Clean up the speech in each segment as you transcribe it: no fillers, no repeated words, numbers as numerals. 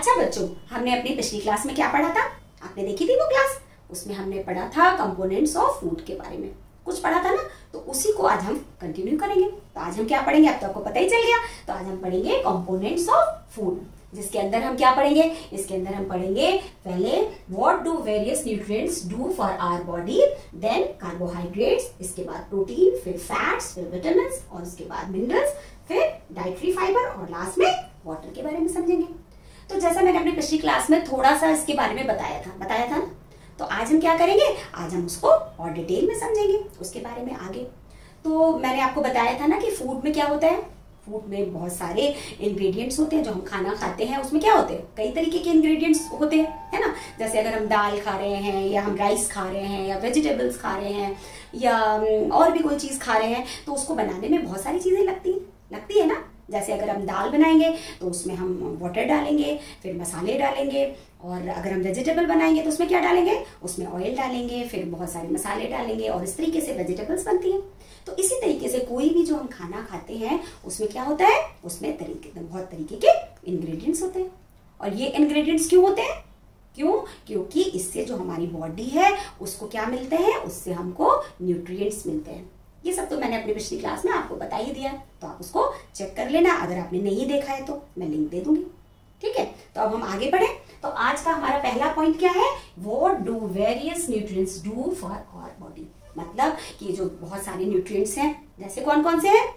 अच्छा बच्चों, हमने अपनी पिछली क्लास में क्या पढ़ा था? आपने देखी थी वो क्लास? उसमें हमने पढ़ा था कंपोनेंट्स ऑफ फूड के बारे में, कुछ पढ़ा था ना। तो उसी को आज हम कंटिन्यू करेंगे। तो आज हम क्या पढ़ेंगे, अब तो आपको पता ही चल गया। तो आज हम पढ़ेंगे कंपोनेंट्स ऑफ फूड, जिसके अंदर हम क्या पढ़ेंगे? इसके अंदर हम पढ़ेंगे पहले what do various nutrients do for our body, then carbohydrates, इसके बाद प्रोटीन, फिर फैट्स, फिर विटामिन और उसके बाद मिनरल्स, फिर डाइटरी फाइबर और लास्ट में वाटर के बारे में समझेंगे। तो जैसा मैंने अपनी पिछली क्लास में थोड़ा सा इसके बारे में बताया था ना। तो आज हम क्या करेंगे? आज हम उसको और डिटेल में समझेंगे उसके बारे में आगे। तो मैंने आपको बताया था ना कि फूड में क्या होता है। फूड में बहुत सारे इंग्रेडिएंट्स होते हैं। जो हम खाना खाते हैं उसमें क्या होते हैं? कई तरीके के इंग्रेडिएंट्स होते हैं, है ना। जैसे अगर हम दाल खा रहे हैं या हम राइस खा रहे हैं या वेजिटेबल्स खा रहे हैं या और भी कोई चीज खा रहे हैं, तो उसको बनाने में बहुत सारी चीजें लगती है ना। जैसे अगर हम दाल बनाएंगे तो उसमें हम वाटर डालेंगे, फिर मसाले डालेंगे, और अगर हम वेजिटेबल बनाएंगे तो उसमें क्या डालेंगे? उसमें ऑयल डालेंगे, फिर बहुत सारे मसाले डालेंगे, और इस तरीके से वेजिटेबल्स बनती हैं। तो इसी तरीके से कोई भी जो हम खाना खाते हैं उसमें क्या होता है? उसमें बहुत तरीके के इंग्रेडिएंट्स होते हैं। और ये इंग्रेडिएंट्स क्यों होते हैं? क्योंकि इससे जो हमारी बॉडी है उसको क्या मिलते हैं? उससे हमको न्यूट्रिएंट्स मिलते हैं। ये सब तो मैंने अपनी पिछली क्लास में आपको बता ही दिया, तो आप उसको चेक कर लेना। अगर आपने नहीं देखा है तो मैं लिंक दे दूंगी, ठीक है। तो अब हम आगे बढ़े। तो आज का हमारा पहला पॉइंट क्या है? What do various nutrients do for our body. मतलब कि जो बहुत सारे न्यूट्रिएंट्स हैं, जैसे कौन कौन से हैं?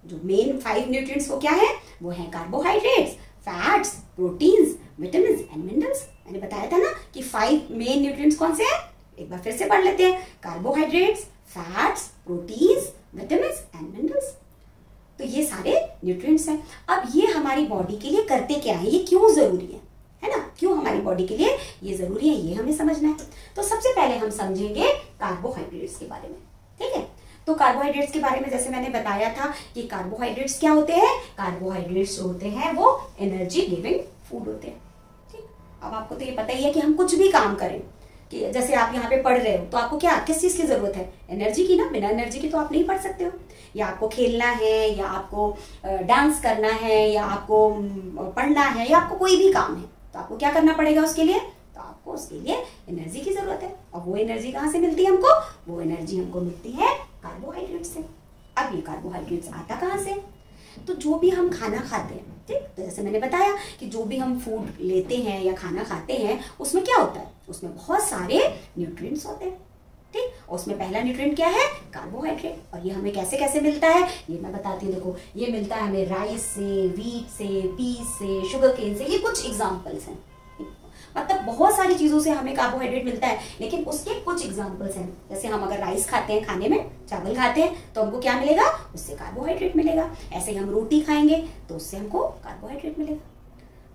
जो मेन 5 न्यूट्रिएंट्स वो क्या है? वो है carbohydrates, fats, proteins, vitamin and minerals. मैंने बताया था ना कि 5 मेन न्यूट्रिएंट्स कौन से हैं। एक बार फिर से पढ़ लेते हैं। Carbohydrates, fats, proteins, vitamin and minerals. तो ये सारे न्यूट्रिएंट्स हैं। अब ये हमारी बॉडी के लिए करते क्या है, ये क्यों जरूरी है ना। क्यों हमारी बॉडी के लिए ये जरूरी है, ये हमें समझना है। तो सबसे पहले हम समझेंगे कार्बोहाइड्रेट्स के बारे में, ठीक है। तो कार्बोहाइड्रेट्स के बारे में जैसे मैंने बताया था कि कार्बोहाइड्रेट्स क्या होते हैं? कार्बोहाइड्रेट्स जो होते हैं वो एनर्जी गिविंग फूड होते हैं, ठीक। अब आपको तो ये पता ही है कि हम कुछ भी काम करें, कि जैसे आप यहाँ पे पढ़ रहे हो तो आपको क्या, किस चीज की जरूरत है? एनर्जी की ना। बिना एनर्जी की तो आप नहीं पढ़ सकते हो। या आपको खेलना है, या आपको डांस करना है, या आपको पढ़ना है, या आपको कोई भी काम है, तो आपको क्या करना पड़ेगा उसके लिए? तो आपको उसके लिए एनर्जी की जरूरत है। और वो एनर्जी कहाँ से मिलती है हमको? वो एनर्जी हमको मिलती है कार्बोहाइड्रेट से। अब ये कार्बोहाइड्रेट्स आता कहाँ से? तो जो भी हम खाना खाते हैं, ठीक, तो जैसे मैंने बताया कि जो भी हम फूड लेते हैं या खाना खाते हैं उसमें क्या होता है? उसमें बहुत सारे न्यूट्रिएंट्स होते हैं, ठीक। और उसमें पहला न्यूट्रिएंट क्या है? कार्बोहाइड्रेट। और ये हमें कैसे कैसे मिलता है ये मैं बताती हूँ। देखो, ये मिलता है हमें राइस से, व्हीट से, पीस से, शुगर केन से। ये कुछ एग्जाम्पल्स हैं। मतलब बहुत सारी चीजों से हमें कार्बोहाइड्रेट मिलता है, लेकिन उसके कुछ एग्जाम्पल्स हैं। जैसे हम अगर राइस खाते हैं, खाने में चावल खाते हैं, तो हमको क्या मिलेगा? उससे कार्बोहाइड्रेट मिलेगा। ऐसे ही हम रोटी खाएंगे तो उससे हमको कार्बोहाइड्रेट मिलेगा।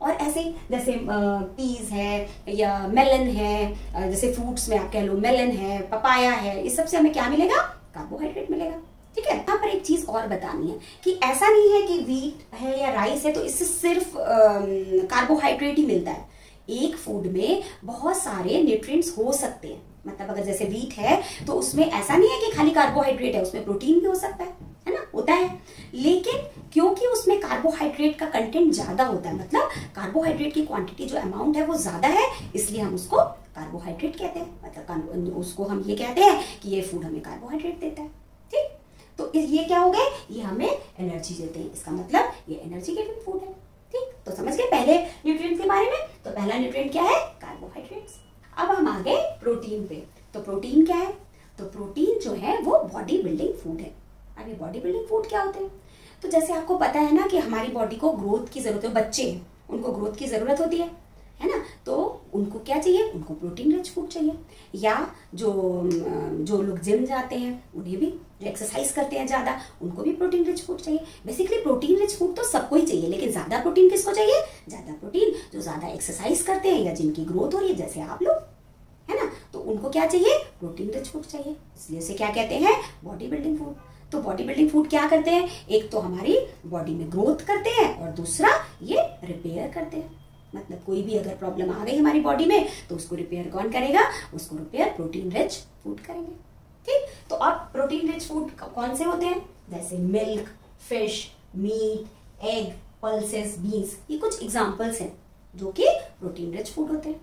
और ऐसे जैसे पीस है या मेलन है, जैसे फ्रूट्स में आप कह लो मेलन है, पपाया है, इस सब से हमें क्या मिलेगा? कार्बोहाइड्रेट मिलेगा, ठीक है। यहाँ पर एक चीज और बतानी है कि ऐसा नहीं है कि व्हीट है या राइस है तो इससे सिर्फ कार्बोहाइड्रेट ही मिलता है। एक फूड में बहुत सारे न्यूट्रिएंट्स हो सकते हैं। मतलब अगर जैसे व्हीट है तो उसमें ऐसा नहीं है कि खाली कार्बोहाइड्रेट है, उसमें प्रोटीन भी हो सकता है ना, होता है। लेकिन क्योंकि उसमें कार्बोहाइड्रेट का कंटेंट ज्यादा होता है, मतलब कार्बोहाइड्रेट की क्वांटिटी जो अमाउंट है वो ज्यादा है, इसलिए हम उसको कार्बोहाइड्रेट कहते हैं। मतलब उसको हम ये कहते हैं कि ये फूड हमें कार्बोहाइड्रेट देता है, ठीक। तो ये क्या हो गए? ये हमें एनर्जी देते हैं। इसका मतलब ये एनर्जी गिविंग फूड है, ठीक। तो समझ गए पहले न्यूट्रिएंट के बारे में। तो पहला न्यूट्रिएंट क्या है? कार्बोहाइड्रेट्स। अब हम आ गए प्रोटीन पे। तो प्रोटीन क्या है? तो प्रोटीन जो है वो बॉडी बिल्डिंग फूड है। अब ये बॉडी बिल्डिंग फूड क्या होते हैं? तो जैसे आपको पता है ना कि हमारी बॉडी को ग्रोथ की जरूरत है। बच्चे हैं, उनको ग्रोथ की जरूरत होती है ना। तो उनको क्या चाहिए? उनको प्रोटीन रिच फूड चाहिए। या जो लोग जिम जाते हैं उन्हें भी, जो एक्सरसाइज करते हैं ज्यादा, उनको भी प्रोटीन रिच फूड चाहिए। बेसिकली प्रोटीन रिच फूड तो सबको ही चाहिए, लेकिन ज्यादा प्रोटीन किसको चाहिए? ज्यादा प्रोटीन जो ज्यादा एक्सरसाइज करते हैं या जिनकी ग्रोथ हो रही है, जैसे आप लोग, है ना। तो उनको क्या चाहिए? प्रोटीन रिच फूड चाहिए। इसलिए इसे क्या कहते हैं? Body building food. तो बॉडी बिल्डिंग फूड क्या करते हैं? एक तो हमारी बॉडी में ग्रोथ करते हैं, और दूसरा ये रिपेयर करते हैं। मतलब कोई भी अगर प्रॉब्लम आ गई हमारी बॉडी में तो उसको रिपेयर कौन करेगा? उसको रिपेयर प्रोटीन रिच फूड करेंगे, ठीक। तो अब प्रोटीन रिच फूड कौन से होते हैं? जैसे milk, fish, meat, egg, pulses, beans, ये कुछ एग्जाम्पल्स हैं। जो कि प्रोटीन रिच फूड होते हैं।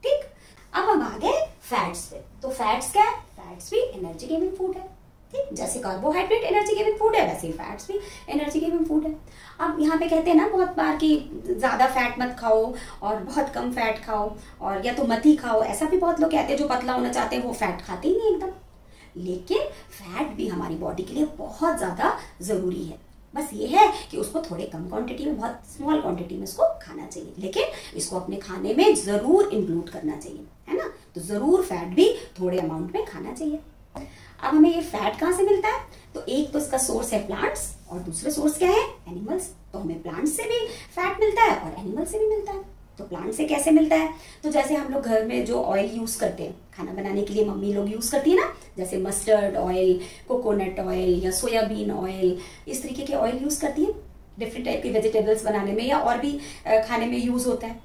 ठीक, अब हम आ गए फैट्स पे। तो फैट्स क्या है? फैट्स भी एनर्जी गिविंग फूड है। ठीक, जैसे कार्बोहाइड्रेट एनर्जी गिविंग फूड है, वैसे ही फैट्स भी एनर्जी गिविंग फूड है। अब यहाँ पे कहते हैं ना बहुत बार कि ज्यादा फैट मत खाओ और बहुत कम फैट खाओ, और या तो मत ही खाओ, ऐसा भी बहुत लोग कहते हैं। जो पतला होना चाहते हैं वो फैट खाते ही नहीं एकदम। लेकिन फैट भी हमारी बॉडी के लिए बहुत ज्यादा जरूरी है। बस ये है कि उसको थोड़े कम क्वांटिटी में, बहुत स्मॉल क्वांटिटी में इसको खाना चाहिए, लेकिन इसको अपने खाने में जरूर इंक्लूड करना चाहिए, है ना। तो जरूर फैट भी थोड़े अमाउंट में खाना चाहिए। अब हमें ये फैट कहाँ से मिलता है? तो एक तो इसका सोर्स है प्लांट्स, और दूसरे सोर्स क्या है? एनिमल्स। तो हमें प्लांट्स से भी फैट मिलता है और एनिमल से भी मिलता है। तो प्लांट से कैसे मिलता है? तो जैसे हम लोग घर में जो ऑयल यूज करते हैं खाना बनाने के लिए, मम्मी लोग यूज करती है ना, जैसे मस्टर्ड ऑयल, कोकोनट ऑयल या सोयाबीन ऑयल, इस तरीके के ऑयल यूज करती है डिफरेंट टाइप के वेजिटेबल्स बनाने में, या और भी खाने में यूज होता है।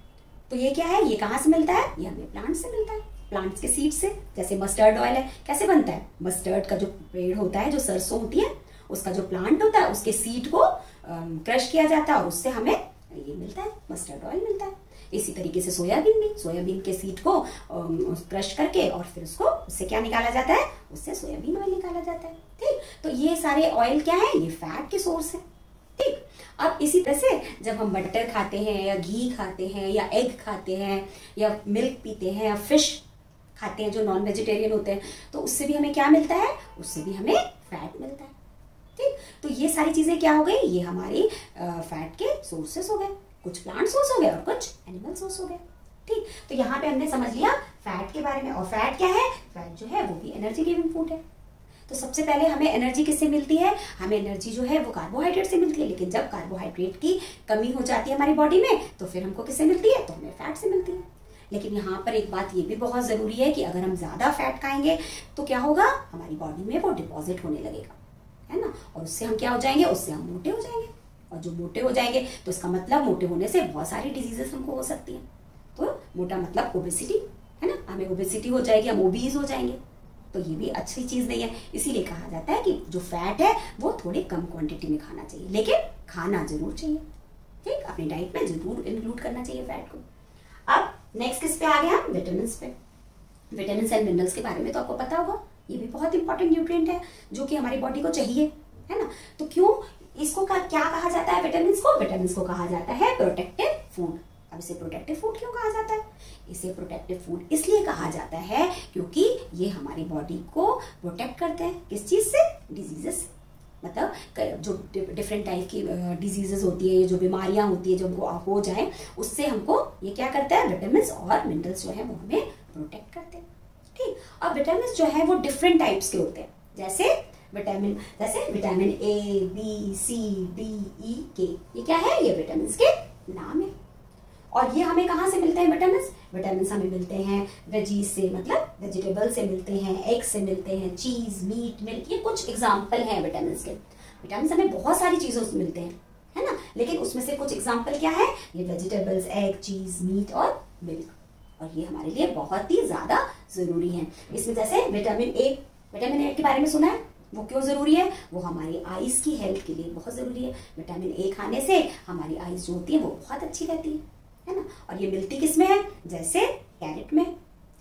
तो ये क्या है? ये कहाँ से मिलता है? ये हमें प्लांट से मिलता है, प्लांट्स के सीड से। जैसे मस्टर्ड ऑयल है, कैसे बनता है? मस्टर्ड का जो पेड़ होता है, जो सरसों होती है, उसका जो प्लांट होता है, उसके सीड को क्रश किया जाता है और उससे हमें ये मिलता है, मस्टर्ड ऑयल मिलता है। इसी तरीके से सोयाबीन भी, सोयाबीन के सीड को क्रश करके और फिर उससे क्या निकाला जाता है? उससे सोयाबीन ऑयल निकाला जाता है। ठीक, तो ये सारे ऑयल क्या है? ये फैट के सोर्स है। ठीक, अब इसी तरह से जब हम बटर खाते हैं या घी खाते हैं या एग खाते हैं या मिल्क पीते हैं या फिश खाते हैं जो नॉन वेजिटेरियन होते हैं, तो उससे भी हमें क्या मिलता है? उससे भी हमें फैट मिलता है। ठीक, तो ये सारी चीजें क्या हो गई? ये हमारी फैट के सोर्सेस हो गए। कुछ प्लांट सोर्स हो गए और कुछ एनिमल सोर्स हो गए। ठीक, तो यहाँ पे हमने समझ लिया फैट के बारे में। और फैट क्या है? फैट जो है वो भी एनर्जी गिविंग फूड है। तो सबसे पहले हमें एनर्जी किससे मिलती है? हमें एनर्जी जो है वो कार्बोहाइड्रेट से मिलती है। लेकिन जब कार्बोहाइड्रेट की कमी हो जाती है हमारी बॉडी में, तो फिर हमको किससे मिलती है? तो हमें फैट से मिलती है। लेकिन यहाँ पर एक बात ये भी बहुत जरूरी है कि अगर हम ज्यादा फैट खाएंगे तो क्या होगा? हमारी बॉडी में वो डिपॉजिट होने लगेगा, है ना। और उससे हम क्या हो जाएंगे? उससे हम मोटे हो जाएंगे। और जो मोटे हो जाएंगे तो इसका मतलब मोटे होने से बहुत सारी डिजीजेस हमको हो सकती हैं। तो मोटा मतलब ओबेसिटी, है ना। हमें ओबेसिटी हो जाएगी, हम ओबीज हो जाएंगे। तो ये भी अच्छी चीज नहीं है। इसीलिए कहा जाता है कि जो फैट है वो थोड़ी कम क्वांटिटी में खाना चाहिए, लेकिन खाना जरूर चाहिए। ठीक, अपनी डाइट में जरूर इंक्लूड करना चाहिए फैट को। अब नेक्स्ट किस पे आ गया? विटामिन पे। विटामिन एंड मिनरल्स के बारे में तो आपको पता होगा, ये भी बहुत इंपॉर्टेंट न्यूट्रिएंट है जो कि हमारी बॉडी को चाहिए, है ना। तो क्यों इसको क्या कहा जाता है? विटामिन को, विटामिन को कहा जाता है प्रोटेक्टिव फूड। अब इसे प्रोटेक्टिव फूड क्यों कहा जाता है? इसे प्रोटेक्टिव फूड इसलिए कहा जाता है क्योंकि ये हमारी बॉडी को प्रोटेक्ट करते हैं। किस चीज से? डिजीजेस। मतलब जो डिफरेंट टाइप की डिजीजेस होती है, जो बीमारियां होती है, जो हमको हो जाए, उससे हमको ये क्या करता है? विटामिन और मिनरल्स जो है वो हमें प्रोटेक्ट करते हैं। ठीक, अब विटामिन जो है वो डिफरेंट टाइप्स के होते हैं। जैसे vitamin A, B, C, D, E, K, ये क्या है? ये विटामिन के नाम है। और ये हमें कहाँ से मिलते हैं? विटामिन हमें मिलते हैं वेजीज से, मतलब वेजिटेबल से मिलते हैं, एग से मिलते हैं, चीज, मीट, मिल्क, ये कुछ एग्जाम्पल हैं विटामिन के। विटामिन हमें बहुत सारी चीजों से मिलते हैं, है ना। लेकिन उसमें से कुछ एग्जाम्पल क्या है? ये वेजिटेबल्स, एग, चीज, मीट और मिल्क। और ये हमारे लिए बहुत ही ज्यादा जरूरी है। इसमें जैसे विटामिन ए के बारे में सुना है, वो क्यों जरूरी है? वो हमारी आईज की हेल्थ के लिए बहुत जरूरी है। विटामिन ए खाने से हमारी आईज जो होती है वो बहुत अच्छी रहती है ना। और ये मिलती किसमें है? जैसे कैरेट में,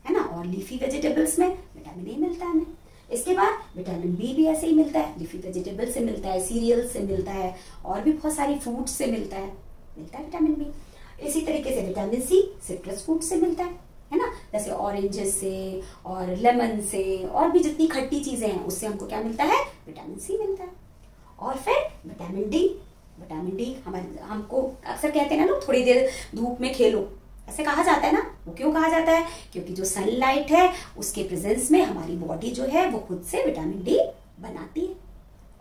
है ना, और लीफी वेजिटेबल्स में विटामिन ए मिलता है हमें। इसके बाद विटामिन बी भी ऐसे ही मिलता है, लीफी वेजिटेबल से मिलता है, सीरियल से मिलता है, और भी बहुत सारी फूड से मिलता है विटामिन बी। इसी तरीके से विटामिन सी सिट्रस फूड से मिलता है ना, जैसे ऑरेंजेस से और लेमन से, और भी जितनी खट्टी चीजें हैं उससे हमको क्या मिलता है? विटामिन सी मिलता है। और फिर विटामिन डी हमको अक्सर कहते हैं ना लोग, थोड़ी देर धूप में खेलो, ऐसे कहा जाता है ना। वो क्यों कहा जाता है? क्योंकि जो सनलाइट है उसके प्रेजेंस में हमारी बॉडी जो है वो खुद से विटामिन डी बनाती है।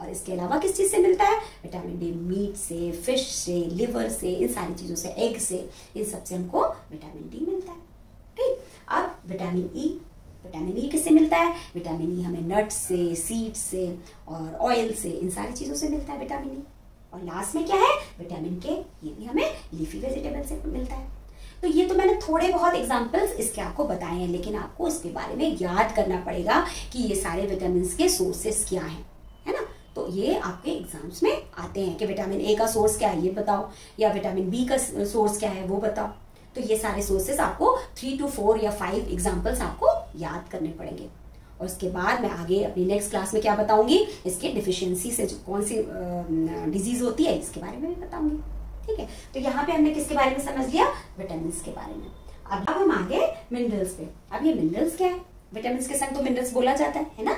और इसके अलावा किस चीज से मिलता है? विटामिन डी मीट से, फिश से, लिवर से, इन सारी चीजों से, एग से, इन सबसे हमको विटामिन डी मिलता है। ठीक, अब विटामिन ई किससे मिलता है? विटामिन ई हमें नट्स से, सीड्स से और ऑयल से, इन सारी चीजों से मिलता है विटामिन ई। और लास्ट में क्या है? विटामिन के, ये भी हमें लीफी वेजिटेबल से मिलता है। तो ये तो मैंने थोड़े बहुत एग्जांपल्स इसके आपको बताए हैं, लेकिन आपको इसके बारे में याद करना पड़ेगा कि ये सारे विटामिन के सोर्सेस क्या हैं, है ना। तो ये आपके एग्जाम्स में आते हैं कि विटामिन ए का सोर्स क्या है ये बताओ, या विटामिन बी का सोर्स क्या है वो बताओ। तो ये सारे सोर्सेस आपको 3 to 4 या 5 एग्जाम्पल्स आपको याद करने पड़ेंगे। और उसके बाद मैं आगे अपनी नेक्स्ट क्लास में क्या बताऊंगी, इसके डिफिशियंसी से जो कौन सी डिजीज होती है इसके बारे में भी बताऊंगी। ठीक है, तो यहाँ पे हमने किसके बारे में समझ लिया, विटामिन के बारे में। अब हम आगे मिनरल्स पे। अब ये मिनरल्स क्या है, विटामिन के संग तो मिनरल्स बोला जाता है ना।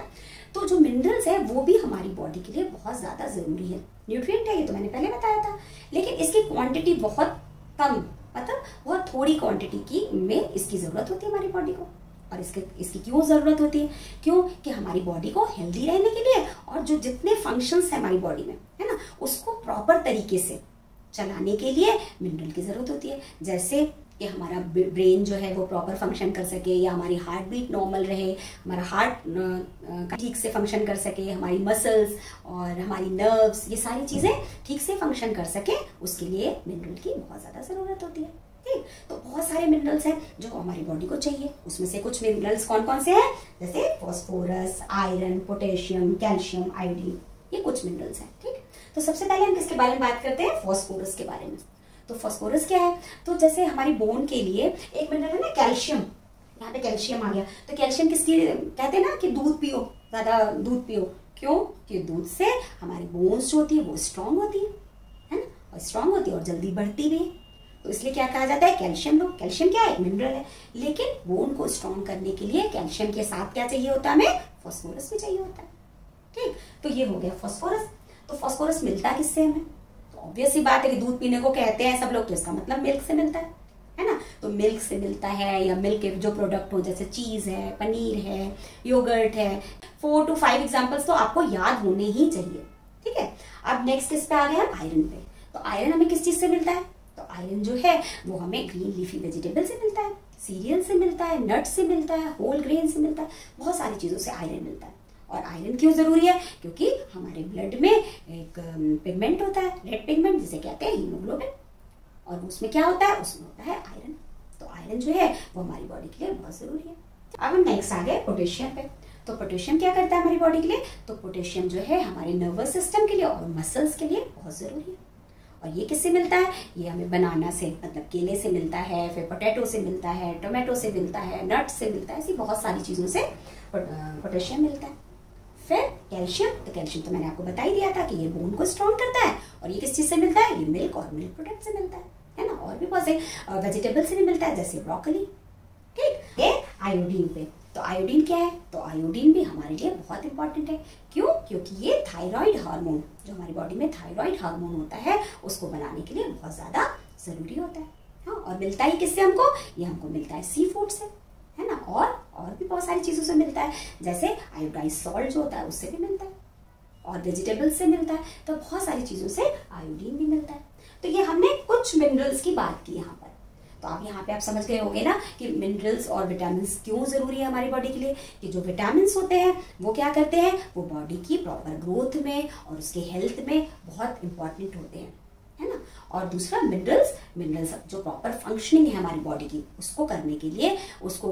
तो जो मिनरल्स है वो भी हमारी बॉडी के लिए बहुत ज्यादा जरूरी है, न्यूट्रिएंट है, ये तो मैंने पहले बताया था। लेकिन इसकी क्वांटिटी बहुत कम, मतलब बहुत थोड़ी क्वांटिटी की में इसकी जरूरत होती है हमारी बॉडी को। और इसकी क्यों जरूरत होती है, क्यों कि हमारी बॉडी को हेल्दी रहने के लिए और जो जितने फंक्शंस है हमारी बॉडी में है ना, उसको प्रॉपर तरीके से चलाने के लिए मिनरल की जरूरत होती है। जैसे कि हमारा ब्रेन जो है वो प्रॉपर फंक्शन कर सके, या हमारी हार्ट बीट नॉर्मल रहे, हमारा हार्ट ठीक से फंक्शन कर सके, हमारी मसल्स और हमारी नर्व्स ये सारी चीजें ठीक से फंक्शन कर सके, उसके लिए मिनरल की बहुत ज्यादा जरूरत होती है। ठीक, तो बहुत सारे मिनरल्स हैं जो हमारी बॉडी को चाहिए। उसमें से कुछ मिनरल्स कौन कौन से हैं, जैसे phosphorus, iron, potassium, calcium, iodine, ये कुछ मिनरल्स हैं। ठीक, तो सबसे पहले हम किसके बारे में बात करते हैं, फॉस्फोरस के बारे में। तो फॉस्फोरस क्या है, तो जैसे हमारी बोन के लिए एक मिनरल है ना कैल्शियम, यहाँ पे कैल्शियम आ गया। तो कैल्शियम किसके लिए कहते हैं ना कि दूध पियो, ज्यादा दूध पियो, क्यों कि दूध से हमारी बोन्स जो होती है वो स्ट्रांग होती है ना, और स्ट्रांग होती है और जल्दी बढ़ती भी है। तो इसलिए क्या कहा जाता है, कैल्शियम लो। कैल्शियम क्या है, एक मिनरल है, लेकिन बोन को स्ट्रांग करने के लिए कैल्शियम के साथ क्या चाहिए होता है, हमें फॉस्फोरस भी चाहिए होता है। ठीक, तो ये हो गया फॉस्फोरस। तो फॉस्फोरस मिलता किससे हमें, तो ऑब्वियस सी बात है कि दूध पीने को कहते हैं सब लोग, तो इसका मतलब मिल्क से मिलता है ना। तो मिल्क से मिलता है, या मिल्क के जो प्रोडक्ट हो जैसे चीज है, पनीर है, योगर्ट है। 4 to 5 एग्जाम्पल्स तो आपको याद होने ही चाहिए। ठीक है, अब नेक्स्ट किस पे आ गए हम, आयरन पे। तो आयरन हमें किस चीज से मिलता है, तो आयरन जो है वो हमें ग्रीन लीफी वेजिटेबल से मिलता है, सीरियल से मिलता है, नट से मिलता है, होल ग्रेन से मिलता है, बहुत सारी चीजों से आयरन मिलता है। और आयरन क्यों जरूरी है, क्योंकि हमारे ब्लड में एक पिगमेंट होता है, रेड पिगमेंट जिसे कहते हैं हीमोग्लोबिन, और उसमें क्या होता है, उसमें होता है आयरन। तो आयरन जो है वो हमारी बॉडी के लिए बहुत जरूरी है। अब हम नेक्स्ट आ गए पोटेशियम पे। तो पोटेशियम क्या करता है हमारी बॉडी के लिए, तो पोटेशियम जो है हमारे नर्वस सिस्टम के लिए और मसल्स के लिए बहुत जरूरी है। और ये किससे मिलता है, ये हमें बनाना से, मतलब केले से मिलता है, फिर पोटैटो से मिलता है, टोमेटो से मिलता है, नट से मिलता है, ऐसी बहुत सारी चीजों से पोटेशियम मिलता है। फिर कैल्शियम, तो कैल्शियम तो मैंने आपको बता ही दिया था कि ये बोन को स्ट्रॉन्ग करता है। और ये किस चीज से मिलता है, ये मिल्क और मिल्क प्रोडक्ट से मिलता है ना। और भी बहुत से वेजिटेबल से भी मिलता है, जैसे ब्रोकली। ठीक, ये आयोडीन पे। तो आयोडीन क्या है, तो आयोडीन भी हमारे लिए बहुत इंपॉर्टेंट है। क्यों, क्योंकि ये थायराइड हार्मोन, जो हमारी बॉडी में थायराइड हार्मोन होता है, उसको बनाने के लिए बहुत ज्यादा जरूरी होता है। हाँ, और मिलता ही किससे हमको, ये हमको मिलता है सी फूड से, है ना। और भी बहुत सारी चीजों से मिलता है, जैसे आयोडाइज सॉल्ट जो होता है उससे भी मिलता है, और वेजिटेबल से मिलता है। तो बहुत सारी चीजों से आयोडीन भी मिलता है। तो ये हमने कुछ मिनरल्स की बात की यहाँ पर। तो आप यहाँ पे आप समझ गए होंगे ना कि मिनरल्स और विटामिन क्यों जरूरी है हमारी बॉडी के लिए। कि जो विटामिन होते हैं वो क्या करते हैं, वो बॉडी की प्रॉपर ग्रोथ में और उसके हेल्थ में बहुत इंपॉर्टेंट होते हैं, है ना। और दूसरा मिनरल्स जो प्रॉपर फंक्शनिंग है हमारी बॉडी की, उसको करने के लिए, उसको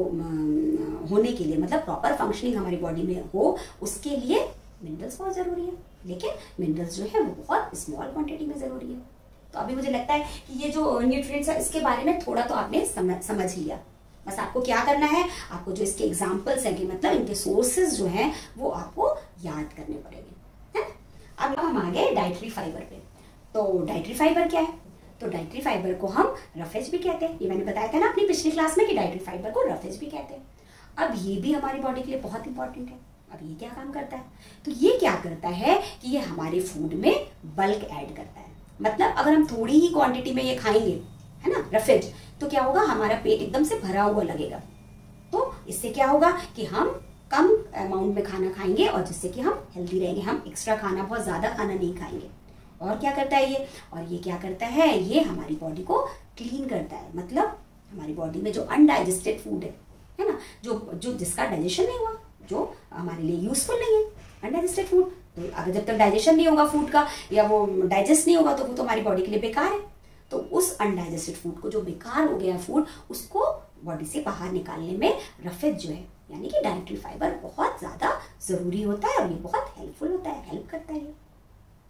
होने के लिए, मतलब प्रॉपर फंक्शनिंग हमारी बॉडी में हो, उसके लिए मिनरल्स बहुत जरूरी है। लेकिन मिनरल्स जो है वो बहुत स्मॉल क्वांटिटी में जरूरी है। तो अभी मुझे लगता है कि ये जो न्यूट्रिएंट्स है इसके बारे में थोड़ा तो आपने समझ लिया। बस आपको क्या करना है, आपको जो इसके एग्जाम्पल्स हैं कि मतलब इनके सोर्सेज जो हैं वो आपको याद करने पड़ेंगे, है। अब हम आ गए डाइटरी फाइबर पे। तो डाइटरी फाइबर क्या है, तो डाइटरी फाइबर को हम रफेज भी कहते हैं। ये मैंने बताया था ना अपनी पिछली क्लास में कि डाइटरी फाइबर को रफेज भी कहते हैं। अब ये भी हमारी बॉडी के लिए बहुत इंपॉर्टेंट है। अब ये क्या काम करता है, तो ये क्या करता है कि ये हमारे फूड में बल्क ऐड करता है। मतलब अगर हम थोड़ी ही क्वांटिटी में ये खाएंगे, है ना, रफेज, तो क्या होगा, हमारा पेट एकदम से भरा हुआ लगेगा। तो इससे क्या होगा कि हम कम अमाउंट में खाना खाएंगे, और जिससे कि हम हेल्दी रहेंगे। हम एक्स्ट्रा खाना, बहुत ज्यादा खाना नहीं खाएंगे। और क्या करता है ये, और ये क्या करता है, ये हमारी बॉडी को क्लीन करता है। मतलब हमारी बॉडी में जो अनडाइजेस्टेड फूड है ना, जो जिसका डाइजेशन नहीं हुआ, जो हमारे लिए यूजफुल नहीं है, अनडाइजेस्टेड फूड, तो अगर जब तक डाइजेशन नहीं होगा फूड का, या वो डाइजेस्ट नहीं होगा, तो वो तो हमारी बॉडी के लिए बेकार है। तो उस अनडाइजेस्टेड फूड को, जो बेकार हो गया फूड, उसको बॉडी से बाहर निकालने में रफेज जो है, यानी कि डाइटरी फाइबर, बहुत ज्यादा जरूरी होता है। और ये बहुत हेल्पफुल होता है, हेल्प करता है।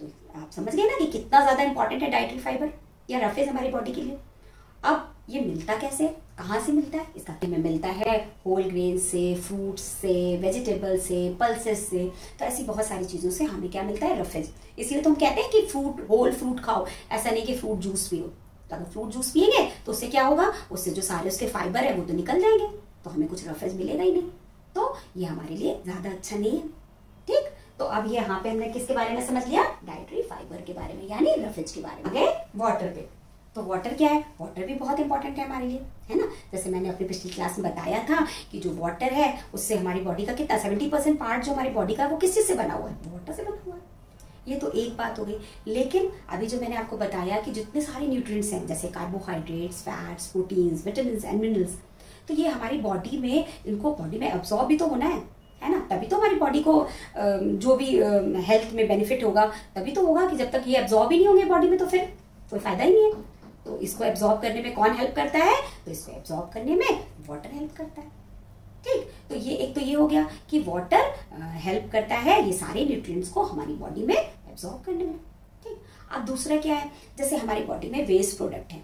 तो आप समझ गए ना कि कितना ज्यादा इंपॉर्टेंट है डाइटरी फाइबर या रफेज हमारी बॉडी के लिए। अब ये मिलता कैसे, कहाँ से मिलता है? इसका हमें मिलता है होल ग्रेन से, फ्रूट्स से, वेजिटेबल से, पल्सेस से। तो ऐसी बहुत सारी चीज़ों से हमें क्या मिलता है? रफेज। इसलिए तो हम कहते हैं कि फ्रूट, होल फ्रूट खाओ, ऐसा नहीं कि फ्रूट जूस पियो। तो अगर फ्रूट जूस पिएंगे तो उससे क्या होगा? उससे जो सारे उसके फाइबर है वो तो निकल जाएंगे, तो हमें कुछ रफेज मिलेगा ही नहीं। तो ये हमारे लिए ज़्यादा अच्छा नहीं है। ठीक, तो अब यहाँ पे हमने किसके बारे में समझ लिया? डाइटरी फाइबर के बारे में, यानी रफेज के बारे में। आगे वाटर पे, तो वाटर क्या है? वाटर भी बहुत इंपॉर्टेंट है हमारे लिए, है ना। जैसे मैंने अपनी पिछली क्लास में बताया था कि जो वाटर है उससे हमारी बॉडी का कितना 70% पार्ट जो हमारी बॉडी का वो किस चीज से बना हुआ है? वाटर से बना हुआ है। ये तो एक बात हो गई। लेकिन अभी जो मैंने आपको बताया कि जितने सारे न्यूट्रिएंट्स हैं, जैसे carbohydrates, fats, proteins, vitamins and minerals, तो ये हमारी बॉडी में, इनको बॉडी में अब्सॉर्ब भी तो होना है ना। तभी तो हमारी बॉडी को जो भी हेल्थ में बेनिफिट होगा तभी तो होगा। कि जब तक ये अब्सॉर्ब ही नहीं होंगे बॉडी में तो फिर कोई फायदा ही नहीं है। तो इसको एब्जॉर्ब करने में कौन हेल्प करता है? तो इसको एब्जॉर्ब करने में वाटर हेल्प करता है। ठीक, तो ये एक तो ये हो गया कि वाटर हेल्प करता है ये सारे न्यूट्रिएंट्स को हमारी बॉडी में एब्जॉर्ब करने में। ठीक, अब दूसरा क्या है? जैसे हमारी बॉडी में वेस्ट प्रोडक्ट है,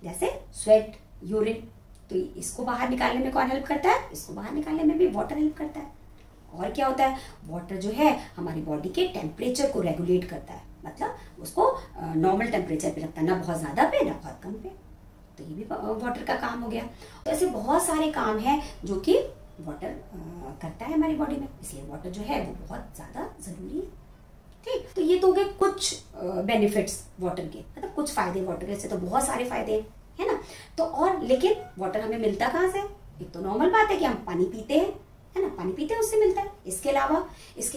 जैसे स्वेट, यूरिन, तो इसको बाहर निकालने में कौन हेल्प करता है? इसको बाहर निकालने में भी वाटर हेल्प करता है। और क्या होता है? वाटर जो है हमारी बॉडी के टेम्परेचर को रेगुलेट करता है, मतलब उसको नॉर्मल टेम्परेचर पे रखता है, ना बहुत ज्यादा पे ना बहुत कम पे। तो ये भी वाटर का काम हो गया। तो ऐसे बहुत सारे काम हैं जो कि वाटर करता है हमारी बॉडी में, इसलिए वाटर जो है वो बहुत ज्यादा जरूरी है। ठीक, तो ये तो हो गए कुछ बेनिफिट्स वाटर के, मतलब कुछ फायदे वाटर के। ऐसे तो बहुत सारे फायदे है ना। तो और लेकिन वाटर हमें मिलता कहाँ से? एक तो नॉर्मल बात है कि हम पानी पीते हैं, है ना, पानी पीते हैं उससे मिलता है। इसके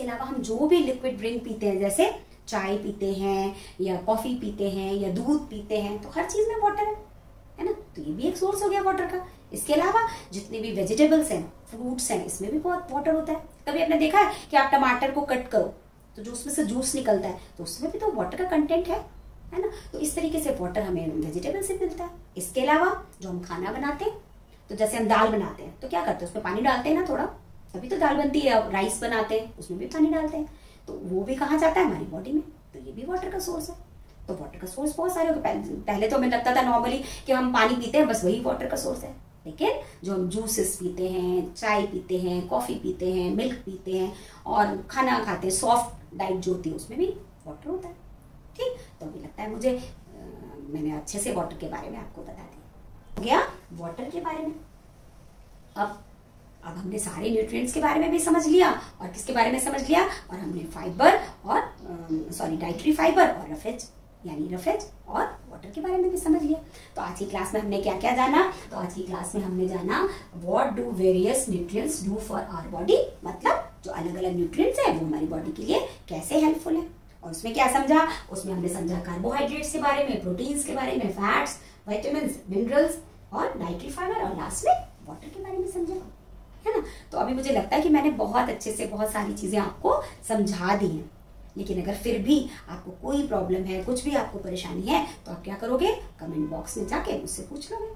अलावा हम जो भी लिक्विड ड्रिंक पीते हैं, जैसे चाय पीते हैं या कॉफी पीते हैं या दूध पीते हैं, तो हर चीज में वाटर है ना। तो ये भी एक सोर्स हो गया वाटर का। इसके अलावा जितने भी वेजिटेबल्स हैं, फ्रूट्स हैं, इसमें भी बहुत वाटर होता है। कभी आपने देखा है कि आप टमाटर को कट करो तो जो उसमें से जूस निकलता है तो उसमें भी तो वाटर का कंटेंट है ना। तो इस तरीके से वाटर हमें वेजिटेबल से मिलता है। इसके अलावा जो हम खाना बनाते हैं, तो जैसे हम दाल बनाते हैं तो क्या करते हैं? उसमें पानी डालते हैं ना थोड़ा, तभी तो दाल बनती है। राइस बनाते हैं उसमें भी पानी डालते हैं, तो वो भी कहाँ जाता है? हमारी बॉडी में। तो ये भी वाटर का सोर्स है। तो वाटर का सोर्स बहुत सारे हो गए। पहले तो हमें लगता था नॉर्मली कि हम पानी पीते हैं बस वही वाटर का सोर्स है, लेकिन जो हम जूसेस पीते हैं, चाय पीते हैं, कॉफी पीते हैं, मिल्क पीते हैं और खाना खाते हैं, सॉफ्ट डाइट जो होती है उसमें भी वाटर होता है। ठीक, तो अभी लगता है मुझे मैंने अच्छे से वाटर के बारे में आपको बता दिया। हो गया वाटर के बारे में। अब हमने सारे न्यूट्रिएंट्स के बारे में भी समझ लिया और किसके बारे में समझ लिया, और हमने फाइबर और डाइटरी फाइबर और रफेज यानी रफेज और वाटर के बारे में भी समझ लिया। तो आज की क्लास में हमने क्या क्या जाना? तो आज की क्लास में हमने जाना what do various nutrients do for our body, मतलब जो अलग अलग न्यूट्रिएंट्स है वो हमारी बॉडी के लिए कैसे हेल्पफुल है। और उसमें क्या समझा? उसमें हमने समझा कार्बोहाइड्रेट्स के बारे में, प्रोटीन्स के बारे में, फैट्स, विटामिन्स, मिनरल्स और डाइटरी फाइबर, और लास्ट में वाटर के बारे में समझा, है ना। तो अभी मुझे लगता है कि मैंने बहुत अच्छे से बहुत सारी चीजें आपको समझा दी हैं। लेकिन अगर फिर भी आपको कोई प्रॉब्लम है, कुछ भी आपको परेशानी है, तो आप क्या करोगे? कमेंट बॉक्स में जाके मुझसे पूछ लोगे।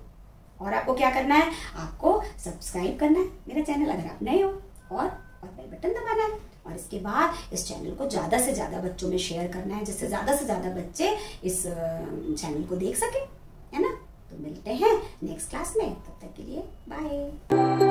और आपको क्या करना है? आपको सब्सक्राइब करना है मेरा चैनल अगर आप नए हो, और बेल बटन दबाना है। और इसके बाद इस चैनल को ज्यादा से ज्यादा बच्चों में शेयर करना है, जिससे ज्यादा से ज्यादा बच्चे इस चैनल को देख सके, है ना। तो मिलते हैं नेक्स्ट क्लास में, तब तक के लिए बाय।